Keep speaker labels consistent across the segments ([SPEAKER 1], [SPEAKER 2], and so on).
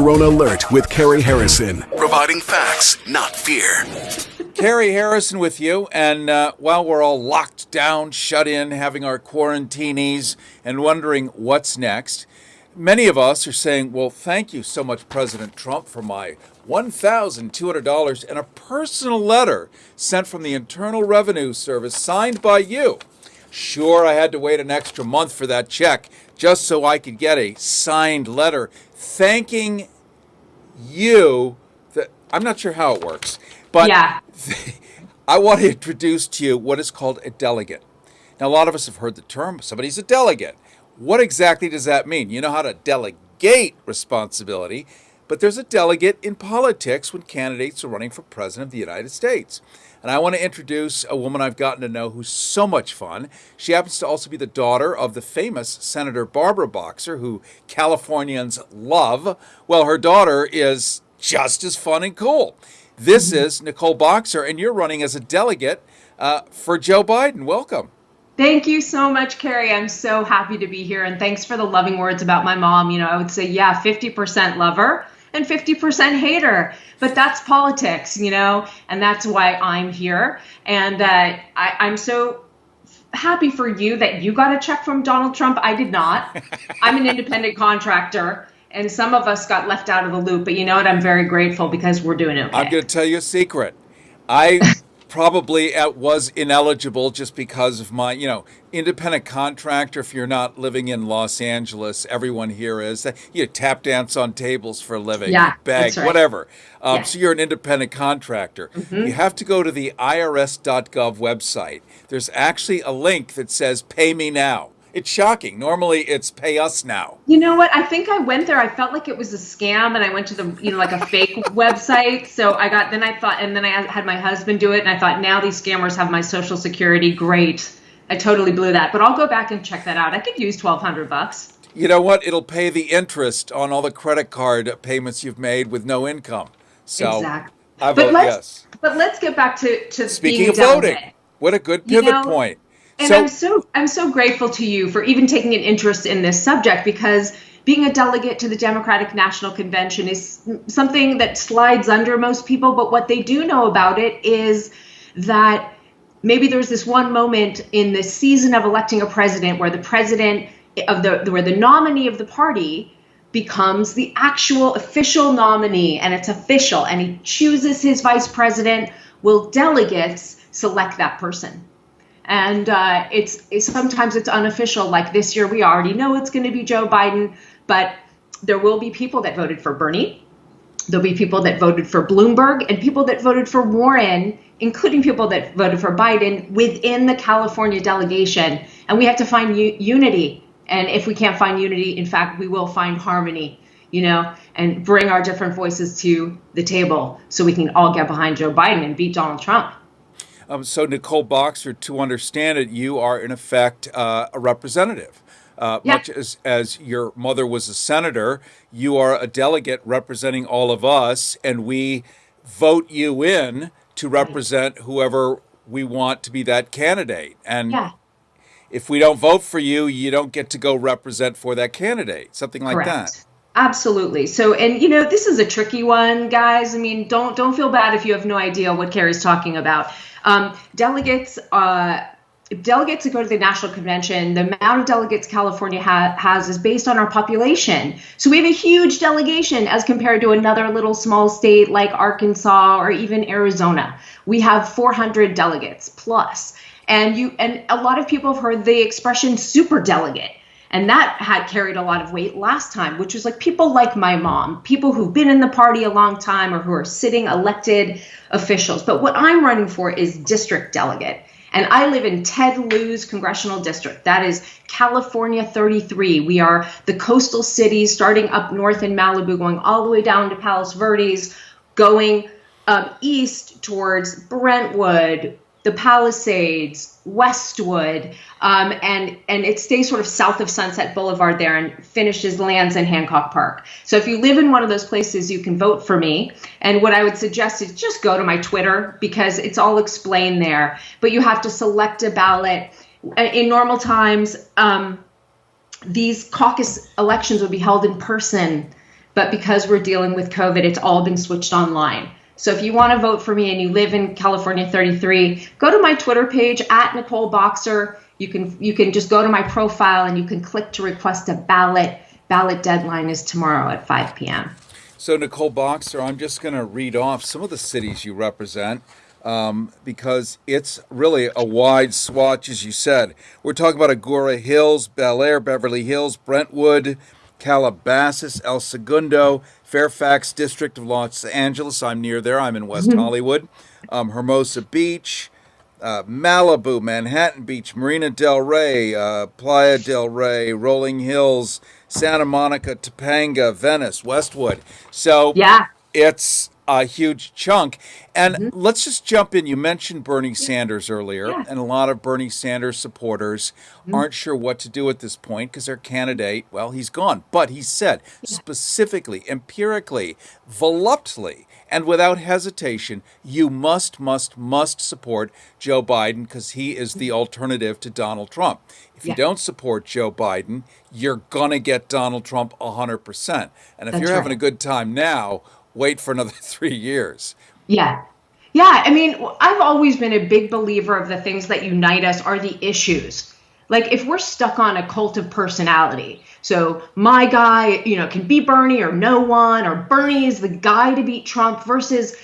[SPEAKER 1] Corona Alert with Carrie Harrison, providing facts, not fear.
[SPEAKER 2] Carrie Harrison with you, and while we're all locked down, shut in, having our quarantinis, and wondering what's next, many of us are saying, well, thank you so much, President Trump, for my $1,200 and a personal letter sent from the Internal Revenue Service signed by you. Sure, I had to wait an extra month for that check just so I could get a signed letter thanking you. I'm not sure how it works, but yeah. I want to introduce to you what is called a delegate. Now, a lot of us have heard the term, somebody's a delegate. What exactly does that mean? You know how to delegate responsibility, but there's a delegate in politics when candidates are running for president of the United States. And I want to introduce a woman I've gotten to know who's so much fun. She happens to also be the daughter of the famous Senator Barbara Boxer, who Californians love. Well, her daughter is just as fun and cool. This is Nicole Boxer, and you're running as a delegate for Joe Biden. Welcome.
[SPEAKER 3] Thank you so much, Carrie. I'm so happy to be here, and thanks for the loving words about my mom. You know, I would say, 50% lover and 50% hater, but that's politics, and that's why I'm here. And I'm so happy for you that you got a check from Donald Trump. I did not. I'm an independent contractor, and some of us got left out of the loop. But you know what? I'm very grateful because we're doing okay.
[SPEAKER 2] I'm going to tell you a secret. I probably was ineligible just because of my, independent contractor. If you're not living in Los Angeles, everyone here is. You tap dance on tables for a living, bag,
[SPEAKER 3] that's right.
[SPEAKER 2] Whatever. So you're an independent contractor.
[SPEAKER 3] Mm-hmm.
[SPEAKER 2] You have to go to the irs.gov website. There's actually a link that says "Pay me now." It's shocking. Normally, it's "Pay us now."
[SPEAKER 3] You know what? I think I went there. I felt like it was a scam, and I went to the, like a fake website. So I had my husband do it, and I thought, now these scammers have my social security. Great. I totally blew that, but I'll go back and check that out. I could use $1,200.
[SPEAKER 2] You know what? It'll pay the interest on all the credit card payments you've made with no income. So
[SPEAKER 3] exactly.
[SPEAKER 2] I vote yes.
[SPEAKER 3] But let's get back to
[SPEAKER 2] speaking of voting. What a good pivot point.
[SPEAKER 3] And I'm so grateful to you for even taking an interest in this subject, because being a delegate to the Democratic National Convention is something that slides under most people. But what they do know about it is that maybe there's this one moment in the season of electing a president where where the nominee of the party becomes the actual official nominee, and it's official, and he chooses his vice president. Will delegates select that person? And sometimes it's unofficial. Like this year, we already know it's going to be Joe Biden, but there will be people that voted for Bernie. There'll be people that voted for Bloomberg and people that voted for Warren, including people that voted for Biden within the California delegation. And we have to find unity. And if we can't find unity, in fact, we will find harmony, and bring our different voices to the table so we can all get behind Joe Biden and beat Donald Trump.
[SPEAKER 2] So Nicole Boxer, to understand it, you are in effect a representative. Much as your mother was a senator, you are a delegate representing all of us, and we vote you in to represent whoever we want to be that candidate. And if we don't vote for you, you don't get to go represent for that candidate, something like that.
[SPEAKER 3] Absolutely. So, and this is a tricky one, guys. I mean, don't feel bad if you have no idea what Carrie's talking about. Delegates that go to the National Convention, the amount of delegates California has is based on our population. So we have a huge delegation as compared to another little small state like Arkansas or even Arizona. We have 400 delegates plus. And a lot of people have heard the expression super delegate. And that had carried a lot of weight last time, which was like people like my mom, people who've been in the party a long time or who are sitting elected officials. But what I'm running for is district delegate. And I live in Ted Lieu's congressional district. That is California 33. We are the coastal cities starting up north in Malibu, going all the way down to Palos Verdes, going east towards Brentwood, the Palisades, Westwood, and it stays sort of south of Sunset Boulevard there and lands in Hancock Park. So if you live in one of those places, you can vote for me. And what I would suggest is just go to my Twitter because it's all explained there. But you have to select a ballot. In normal times, these caucus elections would be held in person. But because we're dealing with COVID, it's all been switched online. So if you want to vote for me and you live in California 33, go to my Twitter page at Nicole Boxer. You can just go to my profile and you can click to request a ballot. Ballot deadline is tomorrow at 5 p.m.
[SPEAKER 2] So, Nicole Boxer, I'm just going to read off some of the cities you represent because it's really a wide swatch, as you said. We're talking about Agoura Hills, Bel Air, Beverly Hills, Brentwood, Calabasas, El Segundo, Fairfax District of Los Angeles. I'm near there. I'm in West Hollywood. Hermosa Beach, Malibu, Manhattan Beach, Marina Del Rey, Playa del Rey, Rolling Hills, Santa Monica, Topanga, Venice, Westwood. So
[SPEAKER 3] Yeah.
[SPEAKER 2] it's a huge chunk. And let's just jump in. You mentioned Bernie Sanders earlier,
[SPEAKER 3] Yeah.
[SPEAKER 2] and a lot of Bernie Sanders supporters aren't sure what to do at this point because their candidate, well, he's gone. But he said specifically, empirically, voluptuously, and without hesitation, you must support Joe Biden because he is the alternative to Donald Trump. If you
[SPEAKER 3] Yeah.
[SPEAKER 2] don't support Joe Biden, you're going to get Donald Trump 100%. And if
[SPEAKER 3] That's
[SPEAKER 2] you're having
[SPEAKER 3] right.
[SPEAKER 2] a good time now, wait for another 3 years.
[SPEAKER 3] Yeah. Yeah. I mean, I've always been a big believer of the things that unite us are the issues. Like if we're stuck on a cult of personality, so my guy, can beat Bernie or no one, or Bernie is the guy to beat Trump versus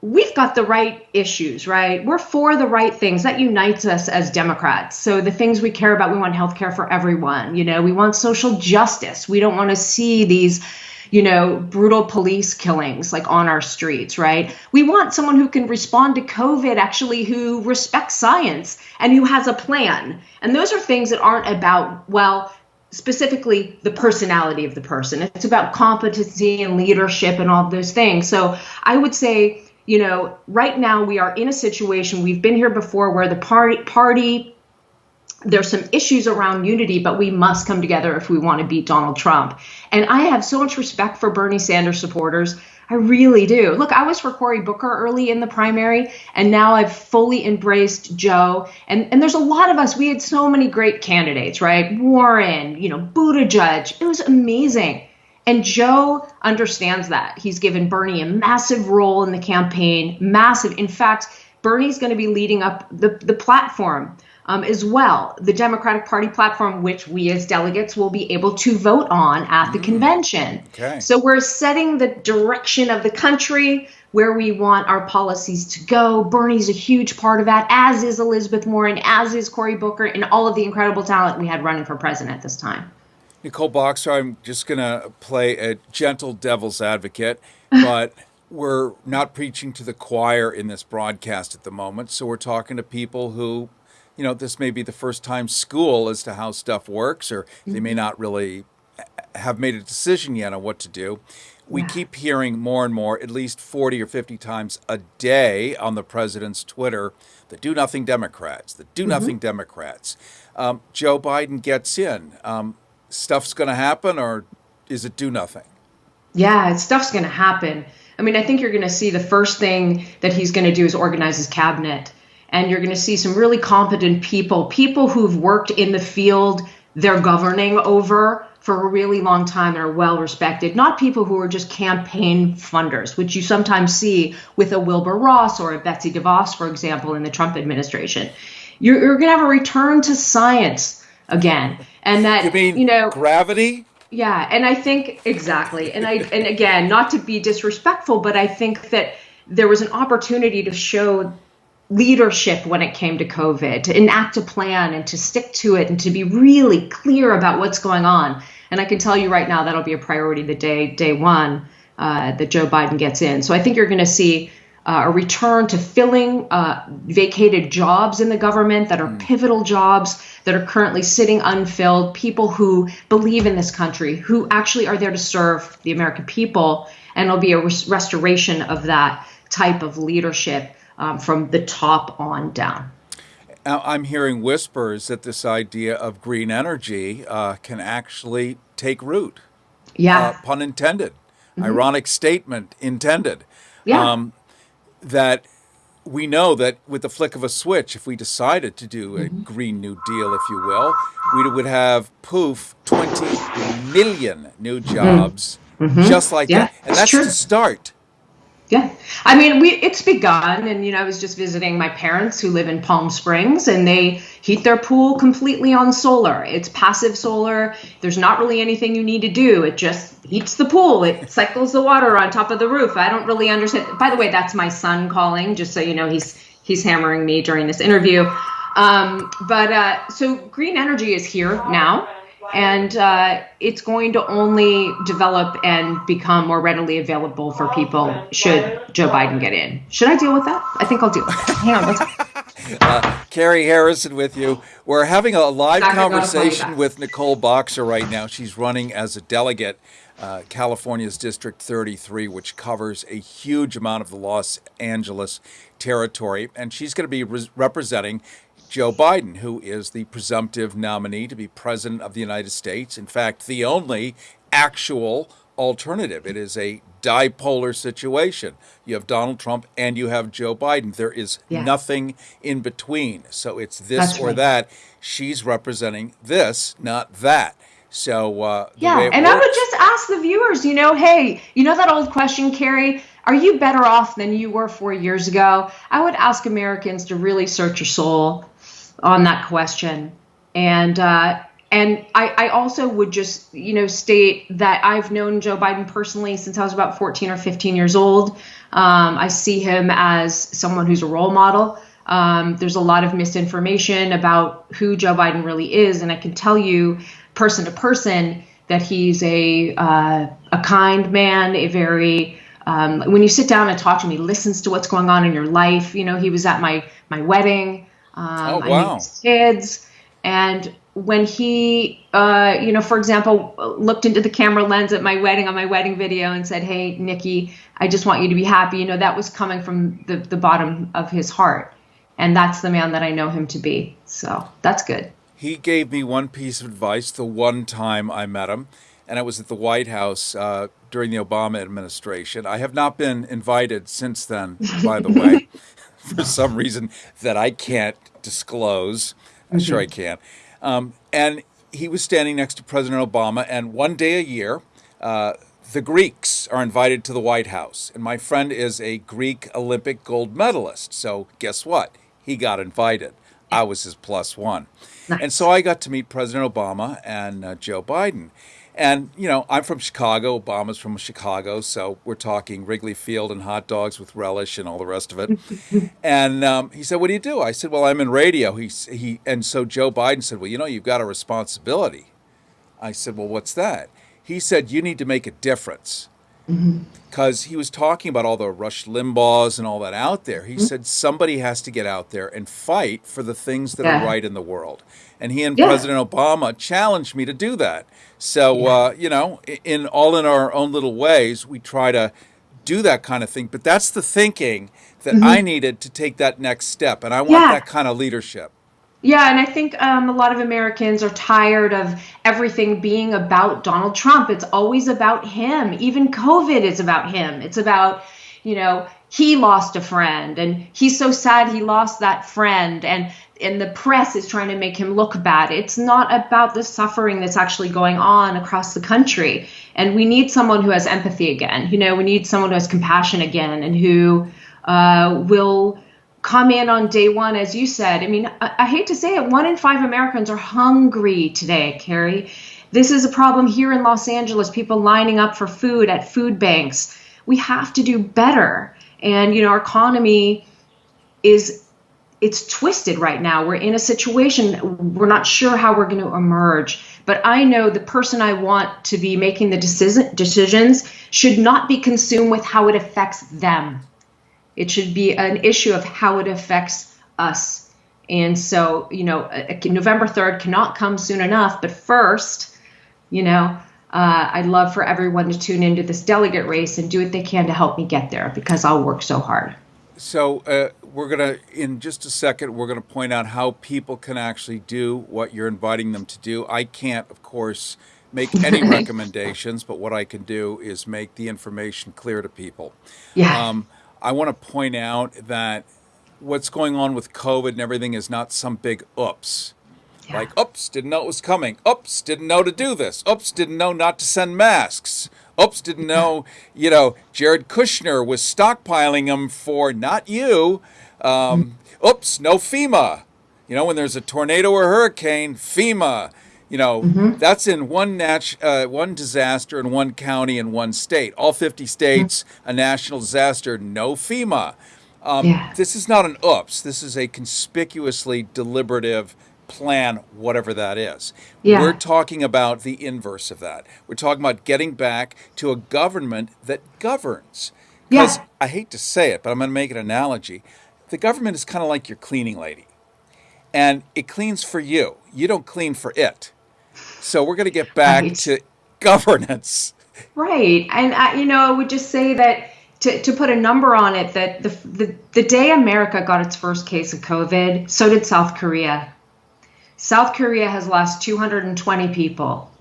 [SPEAKER 3] we've got the right issues, right? We're for the right things that unites us as Democrats. So the things we care about, we want healthcare for everyone. We want social justice. We don't want to see these brutal police killings like on our streets, right? We want someone who can respond to COVID, actually, who respects science and who has a plan. And those are things that aren't about, well, specifically the personality of the person. It's about competency and leadership and all of those things. So I would say, right now we are in a situation, we've been here before, where the party there's some issues around unity, but we must come together if we want to beat Donald Trump. And I have so much respect for Bernie Sanders supporters. I really do. Look, I was for Cory Booker early in the primary, and now I've fully embraced Joe. And there's a lot of us. We had so many great candidates, right? Warren, Buttigieg. It was amazing. And Joe understands that. He's given Bernie a massive role in the campaign, massive. In fact, Bernie's going to be leading up the platform as well, the Democratic Party platform, which we as delegates will be able to vote on at the convention.
[SPEAKER 2] Okay.
[SPEAKER 3] So we're setting the direction of the country, where we want our policies to go. Bernie's a huge part of that, as is Elizabeth Warren, as is Cory Booker, and all of the incredible talent we had running for president this time.
[SPEAKER 2] Nicole Boxer, I'm just going to play a gentle devil's advocate, but we're not preaching to the choir in this broadcast at the moment. So we're talking to people who, this may be the first time school as to how stuff works, or they may not really have made a decision yet on what to do. We keep hearing more and more, at least 40 or 50 times a day on the president's Twitter, the do-nothing Democrats, the do-nothing Democrats. Joe Biden gets in. Stuff's going to happen, or is it do-nothing?
[SPEAKER 3] Yeah, stuff's going to happen. I mean, I think you're going to see the first thing that he's going to do is organize his cabinet. And you're going to see some really competent people who've worked in the field they're governing over for a really long time and are well respected, not people who are just campaign funders, which you sometimes see with a Wilbur Ross or a Betsy DeVos, for example, in the Trump administration. You're going to have a return to science again. And that,
[SPEAKER 2] You mean gravity?
[SPEAKER 3] Yeah, and I think exactly. And again, not to be disrespectful, but I think that there was an opportunity to show leadership when it came to COVID, to enact a plan and to stick to it and to be really clear about what's going on. And I can tell you right now that'll be a priority the day one that Joe Biden gets in. So I think you're going to see a return to filling vacated jobs in the government that are pivotal jobs that are currently sitting unfilled, people who believe in this country, who actually are there to serve the American people. And it'll be a restoration of that type of leadership from the top on down.
[SPEAKER 2] I'm hearing whispers that this idea of green energy can actually take root.
[SPEAKER 3] Yeah.
[SPEAKER 2] Pun intended. Ironic statement intended.
[SPEAKER 3] Yeah.
[SPEAKER 2] That we know that with the flick of a switch, if we decided to do a
[SPEAKER 3] Mhm.
[SPEAKER 2] Green New Deal, if you will, we would have, poof, 20 million new
[SPEAKER 3] Mm.
[SPEAKER 2] jobs
[SPEAKER 3] Mhm.
[SPEAKER 2] just like
[SPEAKER 3] Yeah,
[SPEAKER 2] that. And
[SPEAKER 3] it's
[SPEAKER 2] that's
[SPEAKER 3] true.
[SPEAKER 2] to start.
[SPEAKER 3] Yeah. I mean, it's begun. And, I was just visiting my parents who live in Palm Springs, and they heat their pool completely on solar. It's passive solar. There's not really anything you need to do. It just heats the pool. It cycles the water on top of the roof. I don't really understand. By the way, that's my son calling, just so you know, he's hammering me during this interview. So green energy is here now. And it's going to only develop and become more readily available for people should Joe Biden get in. Should I deal with that? I think I'll deal with that. Hang on.
[SPEAKER 2] Carrie Harrison with you. We're having a live
[SPEAKER 3] Back, I gotta call you
[SPEAKER 2] conversation
[SPEAKER 3] back.
[SPEAKER 2] with Nicole Boxer right now. She's running as a delegate, California's District 33, which covers a huge amount of the Los Angeles territory. And she's going to be representing Joe Biden, who is the presumptive nominee to be president of the United States. In fact, the only actual alternative. It is a dipolar situation. You have Donald Trump and you have Joe Biden. There is
[SPEAKER 3] Yeah,
[SPEAKER 2] nothing in between. So it's this
[SPEAKER 3] that's
[SPEAKER 2] or
[SPEAKER 3] right.
[SPEAKER 2] that. She's representing this, not that. So the way
[SPEAKER 3] Yeah,
[SPEAKER 2] it
[SPEAKER 3] and I would
[SPEAKER 2] works,
[SPEAKER 3] just ask the viewers, hey, that old question, Carrie, are you better off than you were 4 years ago? I would ask Americans to really search your soul on that question. And I also would just, state that I've known Joe Biden personally since I was about 14 or 15 years old. I see him as someone who's a role model. There's a lot of misinformation about who Joe Biden really is, and I can tell you, person to person, that he's a kind man, a very when you sit down and talk to him, he listens to what's going on in your life. He was at my wedding.
[SPEAKER 2] oh,
[SPEAKER 3] I knew
[SPEAKER 2] wow.
[SPEAKER 3] his kids, and when he, for example, looked into the camera lens at my wedding on my wedding video and said, "Hey, Nikki, I just want you to be happy," that was coming from the bottom of his heart, and that's the man that I know him to be. So that's good.
[SPEAKER 2] He gave me one piece of advice the one time I met him, and it was at the White House during the Obama administration. I have not been invited since then, by the way, for some reason that I can't disclose. Sure, I
[SPEAKER 3] Mhm.
[SPEAKER 2] can. And he was standing next to President Obama, and one day a year, the Greeks are invited to the White House. And my friend is a Greek Olympic gold medalist. So guess what? He got invited.
[SPEAKER 3] Yeah,
[SPEAKER 2] I was his plus one. And so
[SPEAKER 3] nice.
[SPEAKER 2] I got to meet President Obama and Joe Biden. And, I'm from Chicago. Obama's from Chicago. So we're talking Wrigley Field and hot dogs with relish and all the rest of it. And he said, "What do you do?" I said, "Well, I'm in radio." And so Joe Biden said, "Well, you've got a responsibility." I said, "Well, what's that?" He said, "You need to make a difference."
[SPEAKER 3] Mhm.
[SPEAKER 2] Because he was talking about all the Rush Limbaughs and all that out there. He
[SPEAKER 3] Mhm.
[SPEAKER 2] said somebody has to get out there and fight for the things that are
[SPEAKER 3] Yeah,
[SPEAKER 2] right in the world. And he and
[SPEAKER 3] yeah,
[SPEAKER 2] President Obama challenged me to do that. So,
[SPEAKER 3] yeah.
[SPEAKER 2] in our own little ways, we try to do that kind of thing. But that's the thinking that I
[SPEAKER 3] Mhm.
[SPEAKER 2] needed to take that next step. And I want
[SPEAKER 3] Yeah,
[SPEAKER 2] that kind of leadership.
[SPEAKER 3] yeah, and I think a lot of Americans are tired of everything being about Donald Trump. It's always about him. Even COVID is about him. It's about, he lost a friend, and he's so sad he lost that friend, and the press is trying to make him look bad. It's not about the suffering that's actually going on across the country. And we need someone who has empathy again. We need someone who has compassion again, and who will come in on day one, as you said. I mean, I hate to say it, 1 in 5 Americans are hungry today, Carrie. This is a problem here in Los Angeles, people lining up for food at food banks. We have to do better. And, our economy it's twisted right now. We're in a situation, we're not sure how we're going to emerge. But I know the person I want to be making the decisions should not be consumed with how it affects them. It should be an issue of how it affects us. And so, November 3rd cannot come soon enough. But first, I'd love for everyone to tune into this delegate race and do what they can to help me get there, because I'll work so hard.
[SPEAKER 2] So we're going to, in just a second, we're going to point out how people can actually do what you're inviting them to do. I can't, of course, make any recommendations, but what I can do is make the information clear to people.
[SPEAKER 3] Yeah.
[SPEAKER 2] I want to point out that what's going on with COVID and everything is not some big oops.
[SPEAKER 3] Yeah.
[SPEAKER 2] Like, oops, didn't know it was coming. Oops, didn't know to do this. Oops, didn't know not to send masks. Oops, didn't know, Jared Kushner was stockpiling them for not you. Oops, no FEMA. When there's a tornado or hurricane, FEMA. That's in one disaster in one county in one state. All 50 states, a national disaster, no FEMA. This is not an oops. This is a conspicuously deliberative plan, whatever that is.
[SPEAKER 3] Yeah.
[SPEAKER 2] We're talking about the inverse of that. We're talking about getting back to a government that governs. Because I hate to say it, but I'm going to make an analogy. The government is kind of like your cleaning lady. And it cleans for you. You don't clean for it. So we're going to get back to governance.
[SPEAKER 3] Right. And, I would just say that to put a number on it, that the day America got its first case of COVID, so did South Korea. South Korea has lost 220 people.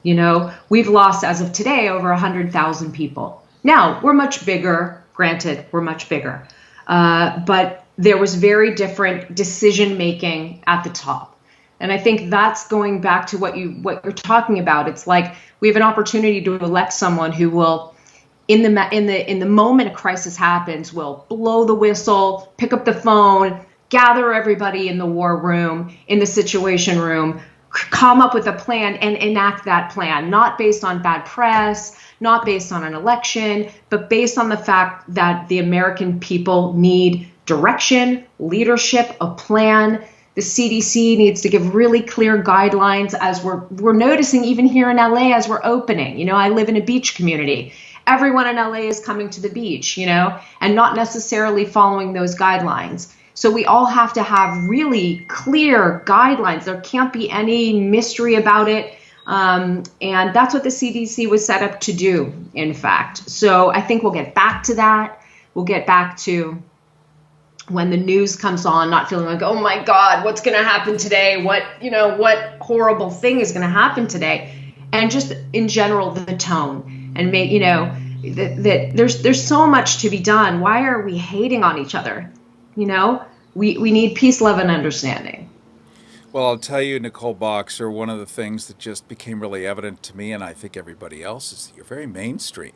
[SPEAKER 3] We've lost, as of today, over 100,000 people. Now, we're much bigger. Granted, we're much bigger. But there was very different decision making at the top. And I think that's going back to what you're talking about. It's like we have an opportunity to elect someone who will, in the moment a crisis happens, will blow the whistle, pick up the phone, gather everybody in the war room, in the situation room, come up with a plan and enact that plan, not based on bad press, not based on an election, but based on the fact that the American people need direction, leadership, a plan. The CDC needs to give really clear guidelines, as we're noticing even here in LA as we're opening. I live in a beach community. Everyone in LA is coming to the beach, and not necessarily following those guidelines. So we all have to have really clear guidelines. There can't be any mystery about it. And that's what the CDC was set up to do, in fact. So I think we'll get back to that. We'll get back to when the news comes on, not feeling like, oh my God, what's going to happen today? What horrible thing is going to happen today? And just in general, the tone, and that there's so much to be done. Why are we hating on each other? We need peace, love, and understanding.
[SPEAKER 2] Well, I'll tell you, Nicole Boxer, one of the things that just became really evident to me, and I think everybody else, is that you're very mainstream.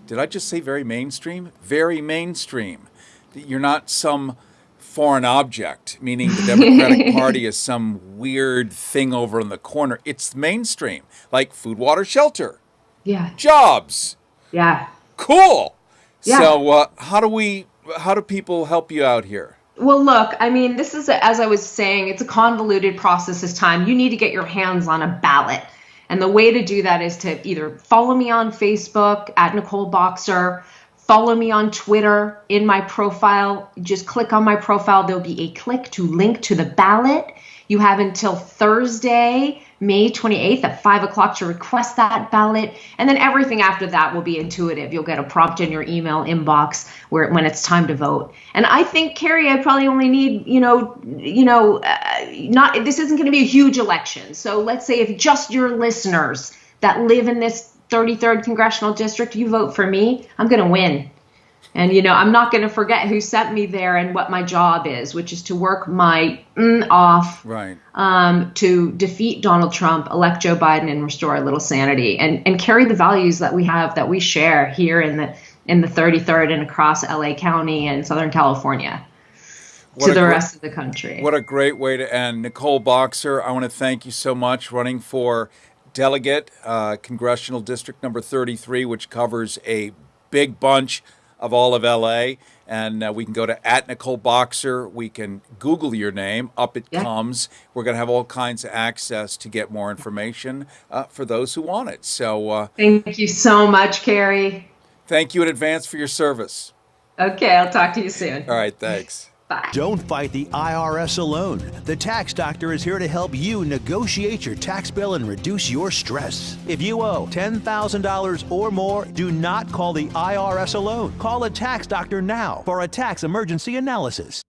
[SPEAKER 2] Did I just say very mainstream? Very mainstream. You're not some foreign object, meaning the Democratic Party is some weird thing over in the corner. It's mainstream, like food, water, shelter.
[SPEAKER 3] Yeah.
[SPEAKER 2] Jobs.
[SPEAKER 3] Yeah.
[SPEAKER 2] Cool.
[SPEAKER 3] Yeah.
[SPEAKER 2] So how do people help you out here?
[SPEAKER 3] Well, look, this is, as I was saying, it's a convoluted process this time. You need to get your hands on a ballot. And the way to do that is to either follow me on Facebook at Nicole Boxer, follow me on Twitter in my profile. Just click on my profile. There'll be a click to link to the ballot. You have until Thursday, May 28th at 5 o'clock to request that ballot. And then everything after that will be intuitive. You'll get a prompt in your email inbox when it's time to vote. And I think, Carrie, I probably only need, this isn't going to be a huge election. So let's say if just your listeners that live in this 33rd congressional district, you vote for me, I'm going to win. And, I'm not going to forget who sent me there and what my job is, which is to work my off to defeat Donald Trump, elect Joe Biden, and restore a little sanity and carry the values that we have, that we share here in the 33rd and across LA County and Southern California to the rest of the country.
[SPEAKER 2] What a great way to end. Nicole Boxer, I want to thank you so much, running for Delegate, Congressional District number 33, which covers a big bunch of all of LA. And we can go to @NicoleBoxer. We can Google your name. Up it comes. We're going to have all kinds of access to get more information for those who want it. So
[SPEAKER 3] thank you so much, Carrie.
[SPEAKER 2] Thank you in advance for your service.
[SPEAKER 3] Okay, I'll talk to you soon.
[SPEAKER 2] All right, thanks.
[SPEAKER 3] Bye.
[SPEAKER 4] Don't fight the IRS alone. The Tax Doctor is here to help you negotiate your tax bill and reduce your stress. If you owe $10,000 or more, do not call the IRS alone. Call a Tax Doctor now for a tax emergency analysis.